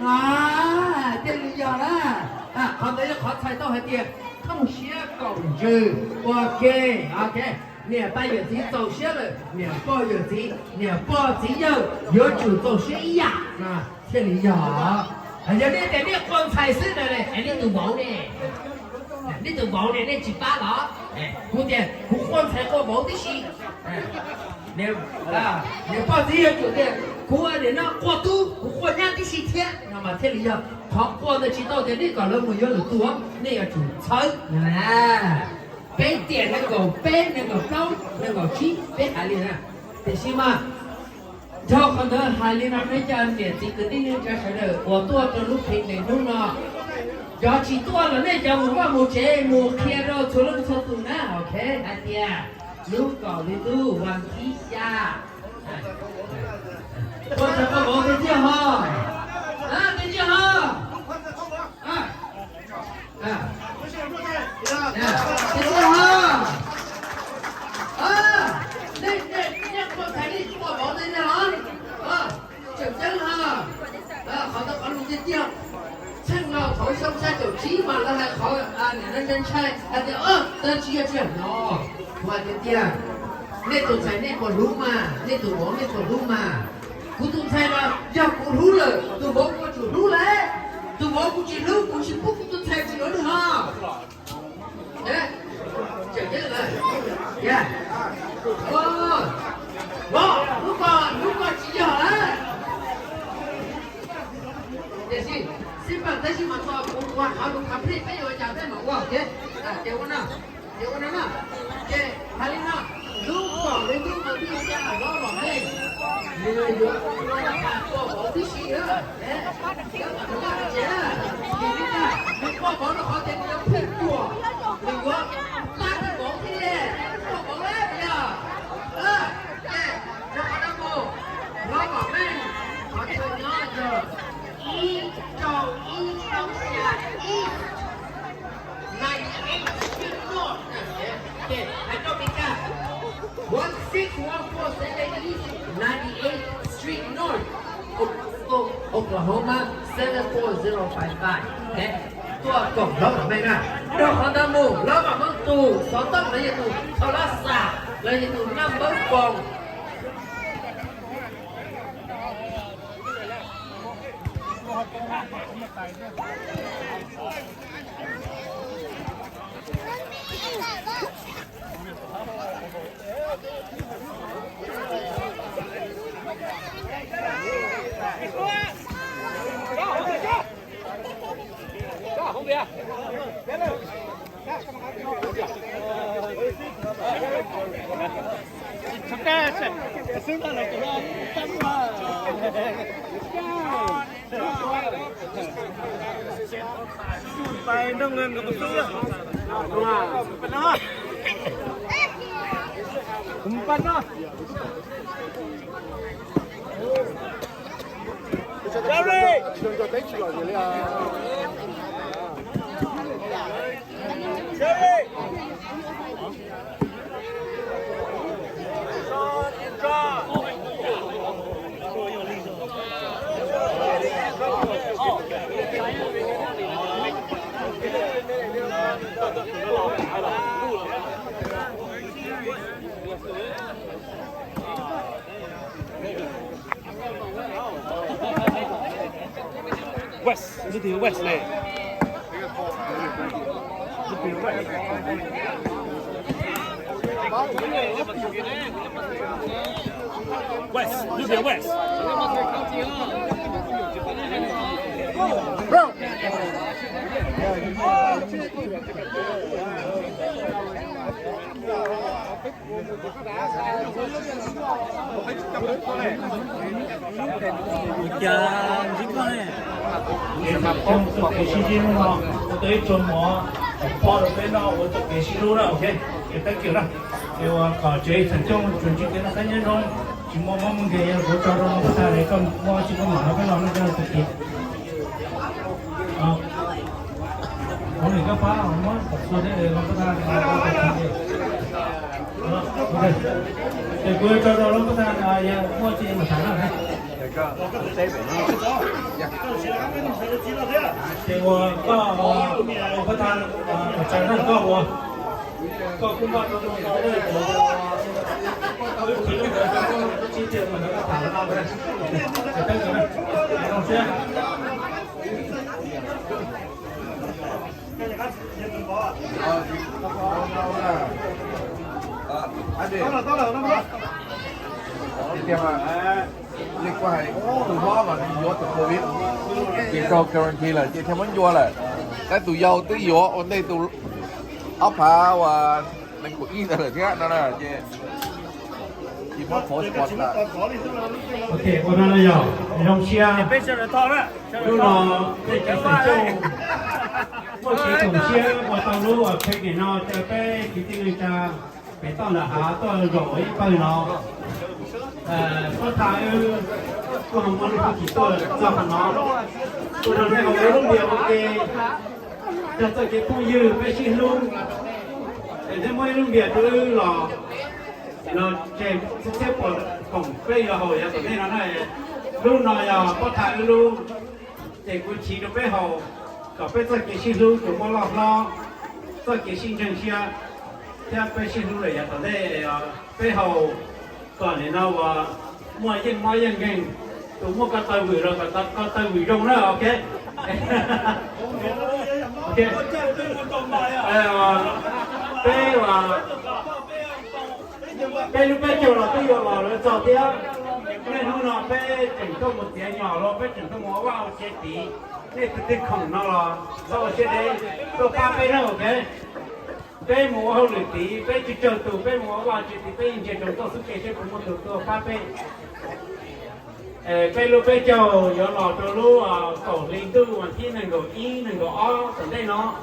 啊，这里有了啊，好的，好菜到海边，同学共聚，OK，你把日子做些了，你把日子，你把只有就做些呀，啊，这里有，人家那你光彩色的嘞，哎，你都冇嘞，你都冇嘞，你几把了？哎，古典，古光彩过冇的事，哎。你把这些酒店，过年那过度，过年的时天，那么这里要好过的知道的那个人没有多，那要主餐，哎，别点那个别那个高那个鸡，别海里呢，这是嘛？他可能海里那那家面这个地方就是的，我多的路平那种呢。要去多了，那家我把我这我看到除了车子呢 ，OK， 那点。ลูกก่อนเลยดูวันที่ยาคนจะมาบอกเป็นเจ้าห้องเป็นเจ้าห้องเป็นเจ้าห้องเนี่ยคนไทยนี่ตัวบอกได้นะเจ้าจังห้องเขาต้องเอาลูกเจ้าช่างเราเขาช่างใช้เจ้าชี้มาแล้วให้เขาเนี่ยนั่นใช่แต่เดี๋ยวเดินชี้เจ้าเนาะว่าเดียวนี่ตัวใจนี่ก็รู้มานี่ตัวบอกนี่ก็รู้มากูตัวใจมาอยากกูรู้เลยตัวบอกกูจะรู้เลยตัวบอกกูจะรู้กูจะพูดกูตัวใจจะรู้ฮะเนี่ยจะเยอะเลยเนี่ยว้าวรู้ก่อนจีเยอะเลยเดี๋ยวสิบแต่สิมาตัวกูว่าเขาดูคำพูดไม่ยอมจ่ายได้หรอกว่าเดี๋ยววันน่ะฮาลิน่าลูกบอกเลยลูกมาที่ยาล้อหลอกให้เหนื่อยเยอะก็บอกที่ชี้แล้วแล้วก็ว่าเจ้าทีนี้นะลูกบอกเราเขาจะเลี้ยงผิดตัวหรือว่าตั้งบอกที่เนี่ยบอกแล้วเนี่ยเราเอาดังโม่เราบอกแม่เขาจะย้อนเจออีเจ้าเสียอีOkay, I don't think that. 16147 Street North, Oklahoma 74055. Okay, ตัวกล่องเราไม่ง่ายเราขอดมูเราแบบมึงตูสอนต้องเลยตูโทรศัพท์เลยตูน้ำมึงกล่องไปนั่งเงินกับซื้อเป็นน้อผมเป็นน้อเจ้าเลยเจ้าเลยWest 呢條 West 嚟，呢條 West，West 呢條 West。Bro。สำหรับผมสุดเกชิจิโร่我对中国跑了边呢，我做给西路了 ，OK， 也太久了。给我考这成功，准备给他3年钟，去摸摸门给我找到我他那个我去个马那边那个事情。啊，我那个爸我们说的那个不他OK， để tôi cho nó có thể là mua chi mà thằng nào đấy. thì cóประธานจากนั้นก็คุณพ่อตัวเราเลยชี้แจงมันแล้วก็ถามเราไปจะเป็นยังไงน้องเชื่อ tiếp theo liên quan từ đó mà đi vô từ covid chỉ có guarantee là chỉ theo muốn vô là cái tụi dâu tới vô ổn đây tụi ốc hà và mình cũng yên là thế đó là chỉ mất phổ sport là ok hôm nay là Long Xia lúc nào để cho sản xuất một chỉ tổng chia một tàu lúa ở phía kia nó cho bé chỉ tiêu cho bé tao là há tao rồi bao nó có thái có hàng món có chỉ tôi cho hàng nó tôi nói rằng cái lúc điều ok cho tôi cái khu dư bé xin luôn để thế mỗi lúc việc tôi là chạy xếp vào cổng bây giờ hồi ở đây nó này lúc nào giờ có thái luôn để cô chỉ được bé hậu có bé tôi cái xin luôn chúng nó lo tôi cái xin chân xe theo bé xin luôn này ở đây bé hậu còn thì nào mua dân kinh tụi mua cái tay vùi rồi cái tay vùi rong đó ok ok bé lúc bé chiều là tôi vào rồi cho tiếc nên hôm nào bé chỉnh cho một tiếng nhỏ rồi bé chỉnh cho mua vào chế tí nên tôi không nó là sau chế đấy tôi pha bé nó ok bé mua hậu lửa tí bé chỉ chờ tụ bé mua vào chế tí bé chỉ chờ tôi sức chế chế cũng một tụ pha bé bé lúc bé chiều giờ lò cho lúc cổ linh tư mà thiên này cổ y này cổ o từ đây nó